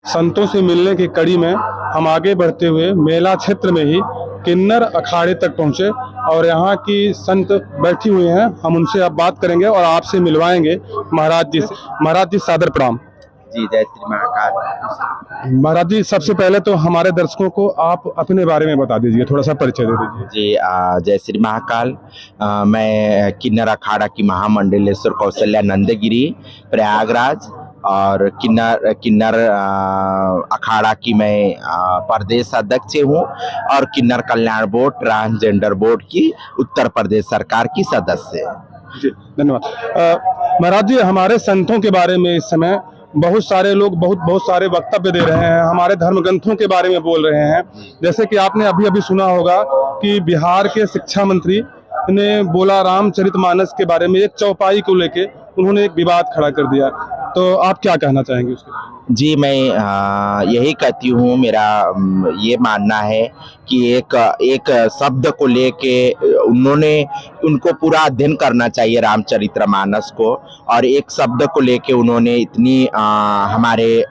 संतों से मिलने की कड़ी में हम आगे बढ़ते हुए मेला क्षेत्र में ही किन्नर अखाड़े तक पहुंचे और यहाँ की संत बैठी हुई हैं। हम उनसे अब बात करेंगे और आपसे मिलवाएंगे महाराज जी से। महाराज जी सादर प्रणाम। जी जय श्री महाकाल। महाराज जी, सबसे पहले तो हमारे दर्शकों को आप अपने बारे में बता दीजिए, थोड़ा सा परिचय दे दीजिए। जी जय श्री महाकाल। मैं किन्नर अखाड़ा की महामंडलेश्वर कौशल्या नंदगिरी प्रयागराज और किन्नर अखाड़ा की मैं प्रदेश अध्यक्ष हूँ और किन्नर कल्याण बोर्ड ट्रांसजेंडर बोर्ड की उत्तर प्रदेश सरकार की सदस्य है। जी धन्यवाद। महाराज जी, हमारे संतों के बारे में इस समय बहुत सारे लोग बहुत सारे वक्तव्य दे रहे हैं, हमारे धर्म ग्रंथों के बारे में बोल रहे हैं। जैसे कि आपने अभी अभी सुना होगा कि बिहार के शिक्षा मंत्री ने बोला रामचरितमानस के बारे में, एक चौपाई को लेके उन्होंने एक विवाद खड़ा कर दिया। तो आप क्या कहना चाहेंगे उसके बारे में? जी मैं यही कहती हूँ, मेरा ये मानना है कि एक शब्द को लेके उनको पूरा अध्ययन करना चाहिए रामचरितमानस को, और एक शब्द को लेके उन्होंने इतनी हमारे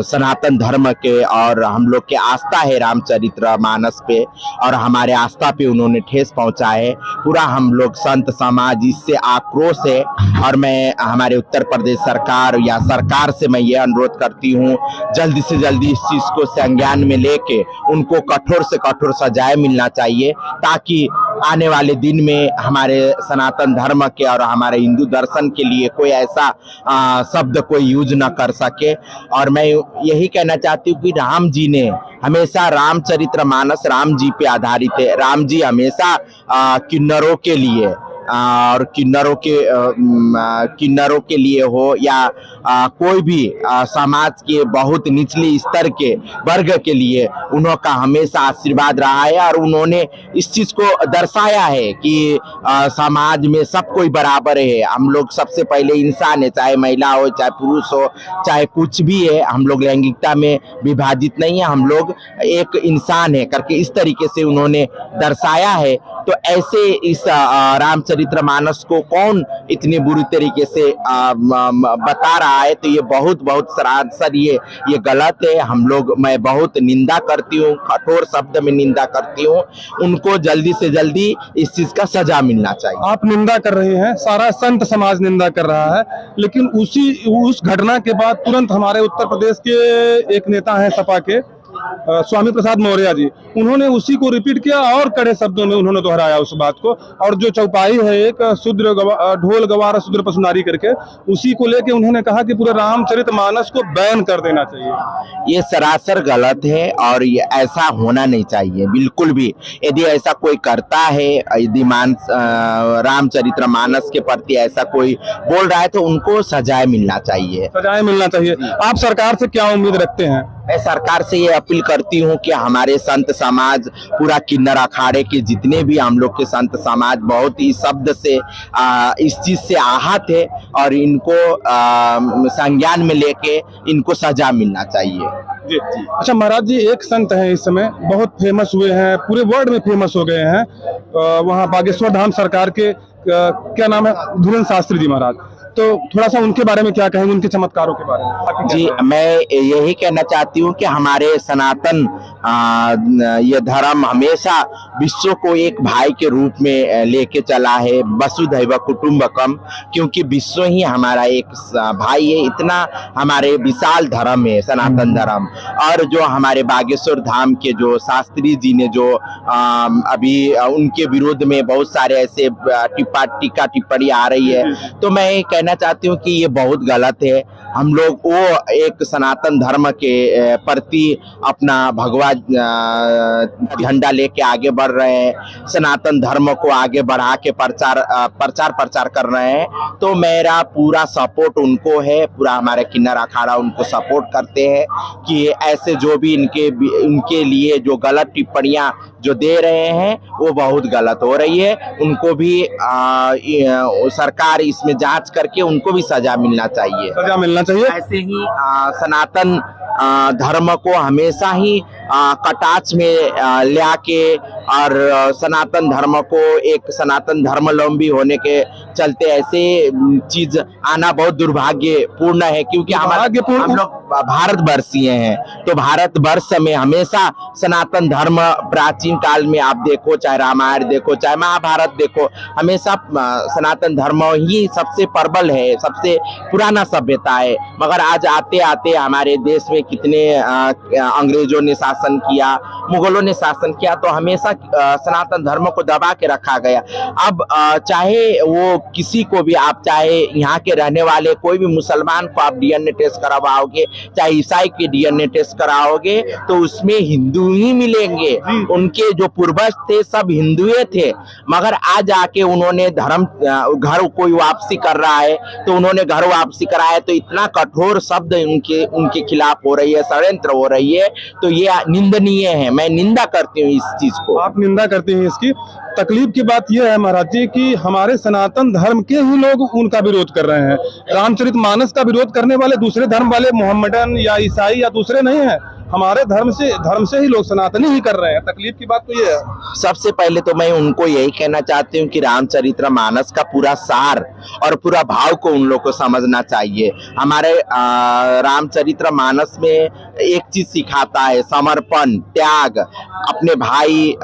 सनातन धर्म के और हम लोग के आस्था है रामचरितमानस पे, और हमारे आस्था पे उन्होंने ठेस पहुंचा है। पूरा हम लोग संत समाज इससे आक्रोश है, और मैं हमारे उत्तर प्रदेश सरकार या सरकार से मैं ये अनुरोध करती हूँ, जल्दी से जल्दी इस चीज को संज्ञान में लेके उनको कठोर से कठोर सजाएं मिलना चाहिए, ताकि आने वाले दिन में हमारे सनातन धर्म के और हमारे हिंदू दर्शन के लिए कोई ऐसा शब्द कोई यूज न कर सके। और मैं यही कहना चाहती हूँ कि राम जी ने हमेशा रामचरितमानस राम जी पे आधारित है। राम जी हमेशा किन्नरों के लिए और किन्नरों के लिए हो या कोई भी समाज के बहुत निचले स्तर के वर्ग के लिए उनका हमेशा आशीर्वाद रहा है, और उन्होंने इस चीज को दर्शाया है कि समाज में सब कोई बराबर है। हम लोग सबसे पहले इंसान है, चाहे महिला हो चाहे पुरुष हो चाहे कुछ भी है, हम लोग लैंगिकता में विभाजित नहीं है, हम लोग एक इंसान है करके इस तरीके से उन्होंने दर्शाया है। तो ऐसे इस रामचरितमानस को कौन इतनी बुरी तरीके से बता रहा है, तो ये बहुत सरासर ये गलत है। मैं बहुत निंदा करती हूँ, कठोर शब्द में निंदा करती हूँ। उनको जल्दी से जल्दी इस चीज का सजा मिलना चाहिए। आप निंदा कर रहे हैं, सारा संत समाज निंदा कर रहा है, लेकिन उस घटना के बाद तुरंत हमारे उत्तर प्रदेश के एक नेता हैं सपा के स्वामी प्रसाद मौर्य जी, उन्होंने उसी को रिपीट किया और कड़े शब्दों में उन्होंने दोहराया उस बात को। और जो चौपाई है एक शूद्र ढोल गवार शूद्र पशुनारी करके, उसी को लेके उन्होंने कहा कि पूरे रामचरितमानस को बैन कर देना चाहिए। ये सरासर गलत है और ये ऐसा होना नहीं चाहिए बिल्कुल भी। यदि ऐसा कोई करता है, यदि रामचरितमानस के प्रति ऐसा कोई बोल रहा है, तो उनको सजाएं मिलना चाहिए। सजाएं मिलना चाहिए। आप सरकार से क्या उम्मीद रखते हैं? मैं सरकार से ये अपील करती हूँ कि हमारे संत समाज, पूरा किन्नर अखाड़े के जितने भी हम लोग के संत समाज बहुत ही शब्द से इस चीज से आहत है, और इनको संज्ञान में लेके इनको सजा मिलना चाहिए। जी। अच्छा महाराज जी, एक संत हैं इस समय बहुत फेमस हुए हैं, पूरे वर्ल्ड में फेमस हो गए हैं, वहाँ बागेश्वर धाम सरकार के क्या नाम है, धीरेन्द्र शास्त्री जी महाराज। तो थोड़ा सा उनके बारे में क्या कहेंगे, उनके चमत्कारों के बारे में? जी मैं यही कहना चाहती हूँ कि हमारे सनातन ये धर्म हमेशा विश्व को एक भाई के रूप में लेके चला है, वसुधैव कुटुंबकम, क्योंकि विश्व ही हमारा एक भाई है। इतना हमारे विशाल धर्म है सनातन धर्म। और जो हमारे बागेश्वर धाम के जो शास्त्री जी ने जो अभी उनके विरोध में बहुत सारे ऐसे टीका टिप्पणी आ रही है, तो मैं कहना चाहती हूँ कि ये बहुत गलत है। हम लोग वो एक सनातन धर्म के प्रति अपना भगवा झंडा लेके आगे बढ़ रहे हैं, सनातन धर्म को आगे बढ़ा के प्रचार कर रहे हैं। तो मेरा पूरा सपोर्ट उनको है, पूरा हमारे किन्नर अखाड़ा उनको सपोर्ट करते हैं कि ऐसे जो भी इनके लिए जो गलत टिप्पणियां जो दे रहे हैं वो बहुत गलत हो रही है। उनको भी सरकार इसमें जांच करके उनको भी सजा मिलना चाहिए। ऐसे ही सनातन धर्म को हमेशा ही कटाक्ष में ला के और सनातन धर्म को एक सनातन धर्मावलंबी होने के चलते ऐसे चीज आना बहुत दुर्भाग्यपूर्ण है, क्योंकि हम लोग भारतवर्षीय हैं। तो भारतवर्ष में हमेशा सनातन धर्म प्राचीन काल में आप देखो, चाहे रामायण देखो, चाहे महाभारत देखो, हमेशा सनातन धर्म ही सबसे प्रबल है, सबसे पुराना सभ्यता है। मगर आज आते आते हमारे देश में कितने अंग्रेजों ने शासन किया, मुगलों ने शासन किया, तो हमेशा सनातन धर्म को दबा के रखा गया। अब चाहे वो किसी को भी आप, चाहे यहाँ के रहने वाले कोई भी मुसलमान को आप डीएनए टेस्ट करवाओगे, चाहे ईसाई के डीएनए टेस्ट कराओगे, तो उसमें हिंदू ही मिलेंगे। उनके जो पूर्वज थे सब हिंदुए थे, मगर आज आके उन्होंने धर्म घर कोई वापसी कर रहा है तो उन्होंने घर वापसी कराया, तो इतना कठोर शब्द उनके खिलाफ हो रही है, षड्यंत्र हो रही है, तो ये निंदनीय है। मैं निंदा करती हूँ इस चीज को। आप निंदा करते हैं इसकी। तकलीफ की बात यह है महाराज जी कि हमारे सनातन धर्म के ही लोग उनका विरोध कर रहे हैं। रामचरितमानस का विरोध करने वाले दूसरे धर्म वाले मोहम्मदन या ईसाई या दूसरे नहीं है, हमारे धर्म से ही लोग सनातनी ही कर रहे हैं। तकलीफ की बात तो ये है। सबसे पहले तो मैं उनको यही कहना चाहती हूँ कि रामचरितमानस का पूरा सार और पूरा भाव को उन लोग को समझना चाहिए। हमारे रामचरितमानस में एक चीज सिखाता है, समर्पण, त्याग। अपने भाई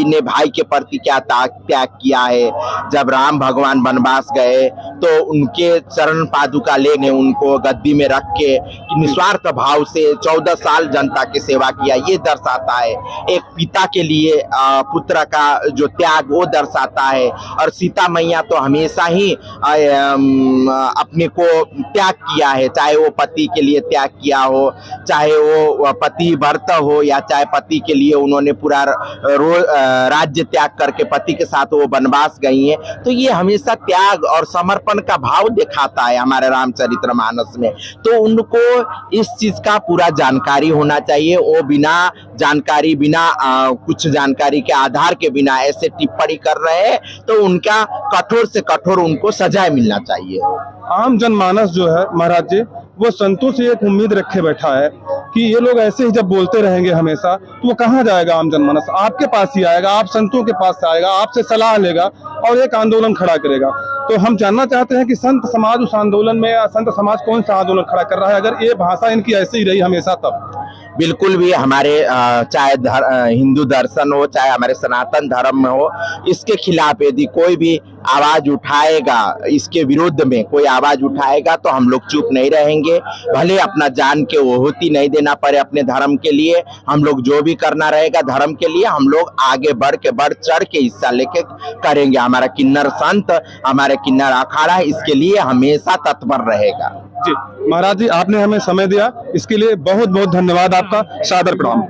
ने भाई के प्रति क्या त्याग किया है। जब राम भगवान वनवास गए तो उनके चरण पादुका लेने उनको गद्दी में रख के निस्वार्थ भाव से 14 साल जनता की सेवा किया, ये दर्शाता है। एक पिता के लिए पुत्र का जो त्याग वो दर्शाता है। और सीता मैया तो हमेशा ही अपने को त्याग किया है, चाहे वो पति के लिए त्याग किया हो, चाहे वो पति व्रत हो, या चाहे पति के लिए उन्होंने पूरा राज्य त्याग करके पति के साथ वो वनवास गई हैं। तो ये हमेशा त्याग और समर्पण का भाव दिखाता है हमारे रामचरितमानस में। तो उनको इस चीज का पूरा जानकारी होना चाहिए। वो बिना जानकारी, बिना कुछ जानकारी के आधार के बिना ऐसे टिप्पणी कर रहे हैं, तो उनका कठोर से कठोर उनको सजाए मिलना चाहिए। आम जनमानस जो है महाराज जी, वो संतों से एक उम्मीद रखे बैठा है कि ये लोग ऐसे ही जब बोलते रहेंगे हमेशा, तो वो कहाँ जाएगा? आम जनमानस आपके पास ही आएगा, आप संतों के पास से आएगा, आपसे सलाह लेगा और एक आंदोलन खड़ा करेगा। तो हम जानना चाहते हैं कि संत समाज उस आंदोलन में, या संत समाज कौन सा आंदोलन खड़ा कर रहा है अगर ये भाषा इनकी ऐसी ही रही हमेशा? तब बिल्कुल भी हमारे चाहे हिंदू दर्शन हो, चाहे हमारे सनातन धर्म में हो, इसके खिलाफ यदि कोई भी आवाज उठाएगा, इसके विरुद्ध में कोई आवाज उठाएगा, तो हम लोग चुप नहीं रहेंगे। भले अपना जान के ओहुति नहीं देना पड़े अपने धर्म के लिए, हम लोग जो भी करना रहेगा धर्म के लिए, हम लोग आगे बढ़ चढ़ के हिस्सा लेके करेंगे। हमारा किन्नर संत, हमारे किन्नर अखाड़ा इसके लिए हमेशा तत्पर रहेगा। जी महाराज जी, आपने हमें समय दिया, इसके लिए बहुत बहुत धन्यवाद आपका। सादर प्रणाम।